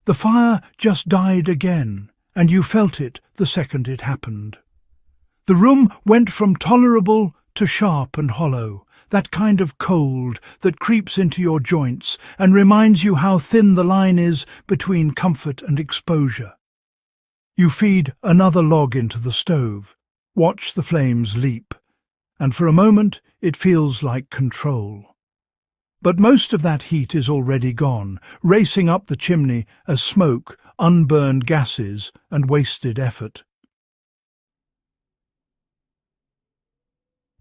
The fire just died again, and you felt it the second it happened. The room went from tolerable to sharp and hollow, that kind of cold that creeps into your joints and reminds you how thin the line is between comfort and exposure. You feed another log into the stove, watch the flames leap, and for a moment it feels like control. But most of that heat is already gone, racing up the chimney as smoke, unburned gases, and wasted effort.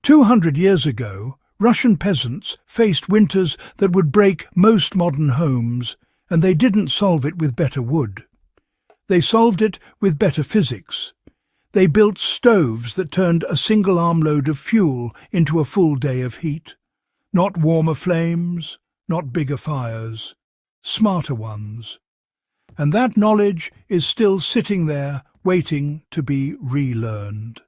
200 years ago, Russian peasants faced winters that would break most modern homes, and they didn't solve it with better wood. They solved it with better physics. They built stoves that turned a single armload of fuel into a full day of heat. Not warmer flames, not bigger fires, smarter ones. And that knowledge is still sitting there, waiting to be relearned.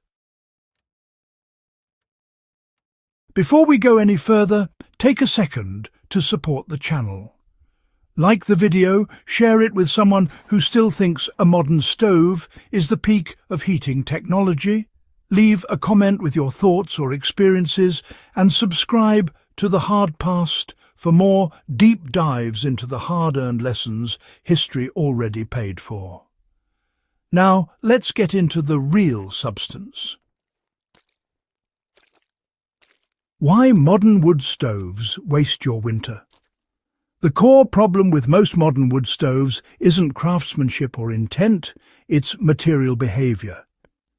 Before we go any further, take a second to support the channel. Like the video, share it with someone who still thinks a modern stove is the peak of heating technology. Leave a comment with your thoughts or experiences, and subscribe to The Hard Past for more deep dives into the hard-earned lessons history already paid for. Now, let's get into the real substance. Why modern wood stoves waste your winter? The core problem with most modern wood stoves isn't craftsmanship or intent, it's material behavior.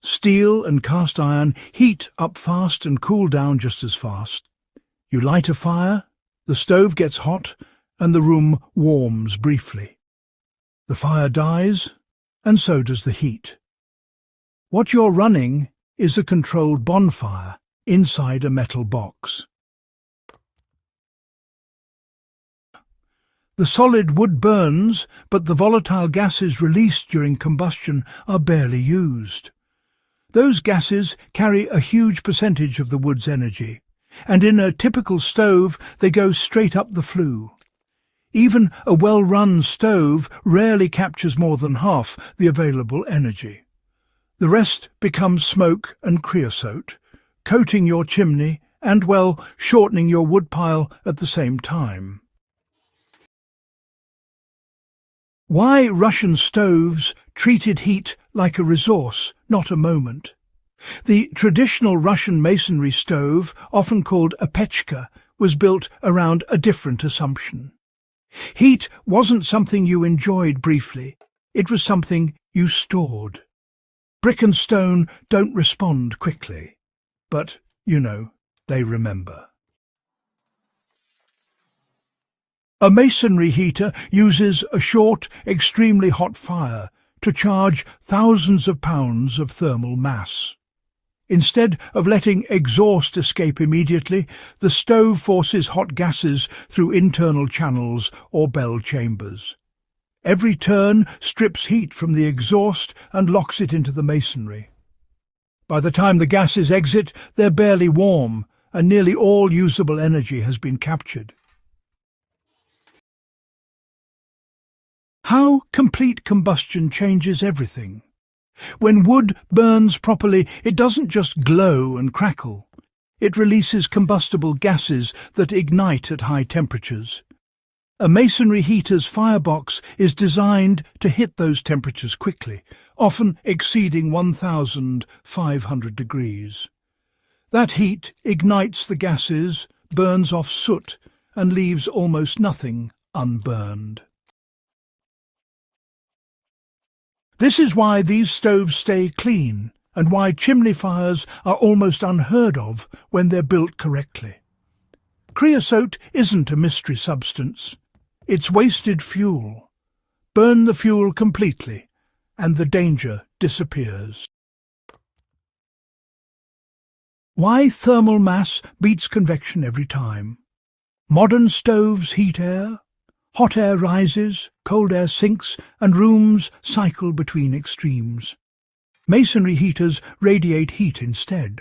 Steel and cast iron heat up fast and cool down just as fast. You light a fire, the stove gets hot, and the room warms briefly. The fire dies, and so does the heat. What you're running is a controlled bonfire inside a metal box. The solid wood burns, but the volatile gases released during combustion are barely used. Those gases carry a huge percentage of the wood's energy, and in a typical stove they go straight up the flue. Even a well-run stove rarely captures more than half the available energy. The rest becomes smoke and creosote, coating your chimney and, well, shortening your woodpile at the same time. Why Russian stoves treated heat like a resource, not a moment. The traditional Russian masonry stove, often called a pechka, was built around a different assumption. Heat wasn't something you enjoyed briefly, it was something you stored. Brick and stone don't respond quickly, but, they remember. A masonry heater uses a short, extremely hot fire to charge thousands of pounds of thermal mass. Instead of letting exhaust escape immediately, the stove forces hot gases through internal channels or bell chambers. Every turn strips heat from the exhaust and locks it into the masonry. By the time the gases exit, they're barely warm, and nearly all usable energy has been captured. How complete combustion changes everything. When wood burns properly, it doesn't just glow and crackle. It releases combustible gases that ignite at high temperatures. A masonry heater's firebox is designed to hit those temperatures quickly, often exceeding 1,500 degrees. That heat ignites the gases, burns off soot, and leaves almost nothing unburned. This is why these stoves stay clean, and why chimney fires are almost unheard of when they're built correctly. Creosote isn't a mystery substance. It's wasted fuel. Burn the fuel completely, and the danger disappears. Why thermal mass beats convection every time? Modern stoves heat air. Hot air rises, cold air sinks, and rooms cycle between extremes. Masonry heaters radiate heat instead.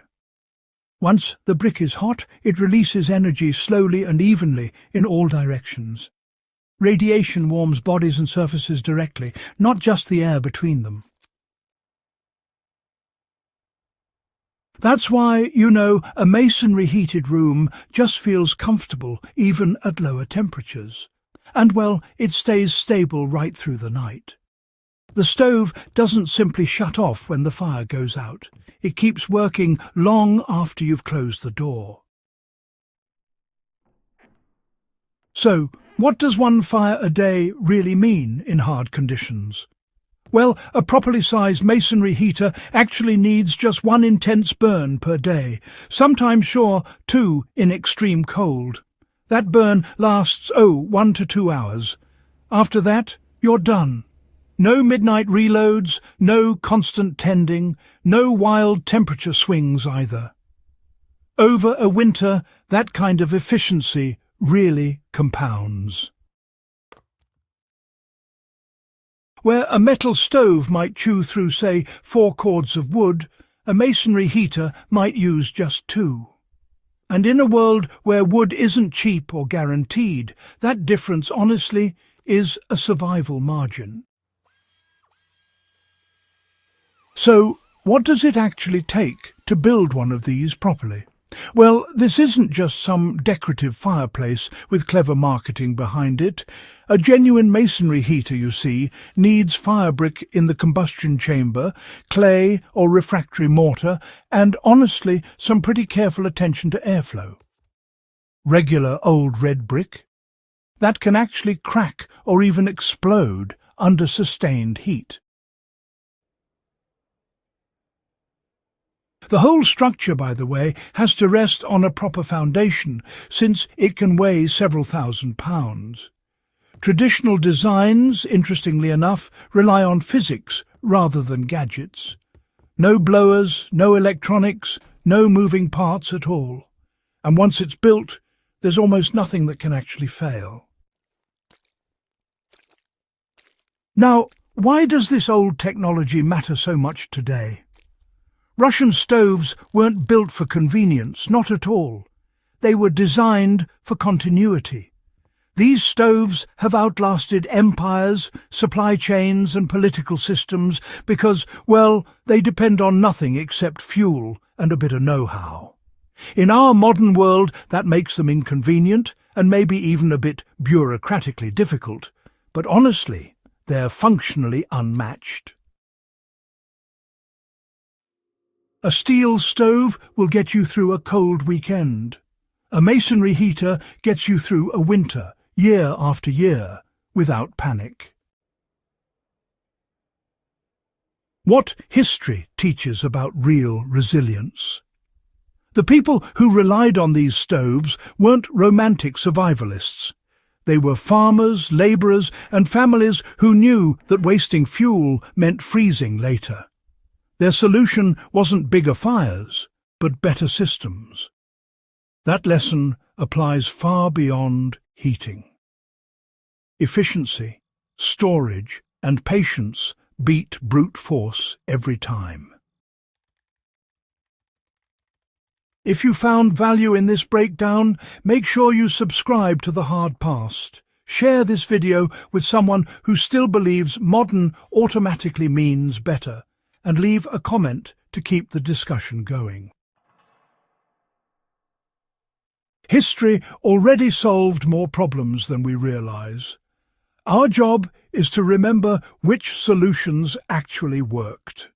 Once the brick is hot, it releases energy slowly and evenly in all directions. Radiation warms bodies and surfaces directly, not just the air between them. That's why, a masonry-heated room just feels comfortable even at lower temperatures. And, it stays stable right through the night. The stove doesn't simply shut off when the fire goes out. It keeps working long after you've closed the door. So, what does one fire a day really mean in hard conditions? Well, a properly sized masonry heater actually needs just one intense burn per day, sometimes, two in extreme cold. That burn lasts, 1 to 2 hours. After that, you're done. No midnight reloads, no constant tending, no wild temperature swings either. Over a winter, that kind of efficiency really compounds. Where a metal stove might chew through, say, 4 cords of wood, a masonry heater might use just 2. And in a world where wood isn't cheap or guaranteed, that difference, honestly, is a survival margin. So, what does it actually take to build one of these properly? Well, this isn't just some decorative fireplace with clever marketing behind it. A genuine masonry heater, you see, needs fire brick in the combustion chamber, clay or refractory mortar, and, honestly, some pretty careful attention to airflow. Regular old red brick? That can actually crack or even explode under sustained heat. The whole structure, by the way, has to rest on a proper foundation, since it can weigh several thousand pounds. Traditional designs, interestingly enough, rely on physics rather than gadgets. No blowers, no electronics, no moving parts at all. And once it's built, there's almost nothing that can actually fail. Now, why does this old technology matter so much today? Russian stoves weren't built for convenience, not at all. They were designed for continuity. These stoves have outlasted empires, supply chains and political systems because, they depend on nothing except fuel and a bit of know-how. In our modern world, that makes them inconvenient and maybe even a bit bureaucratically difficult. But honestly, they're functionally unmatched. A steel stove will get you through a cold weekend. A masonry heater gets you through a winter, year after year, without panic. What history teaches about real resilience? The people who relied on these stoves weren't romantic survivalists. They were farmers, labourers, and families who knew that wasting fuel meant freezing later. Their solution wasn't bigger fires, but better systems. That lesson applies far beyond heating. Efficiency, storage, and patience beat brute force every time. If you found value in this breakdown, make sure you subscribe to The Hard Past. Share this video with someone who still believes modern automatically means better, and leave a comment to keep the discussion going. History already solved more problems than we realize. Our job is to remember which solutions actually worked.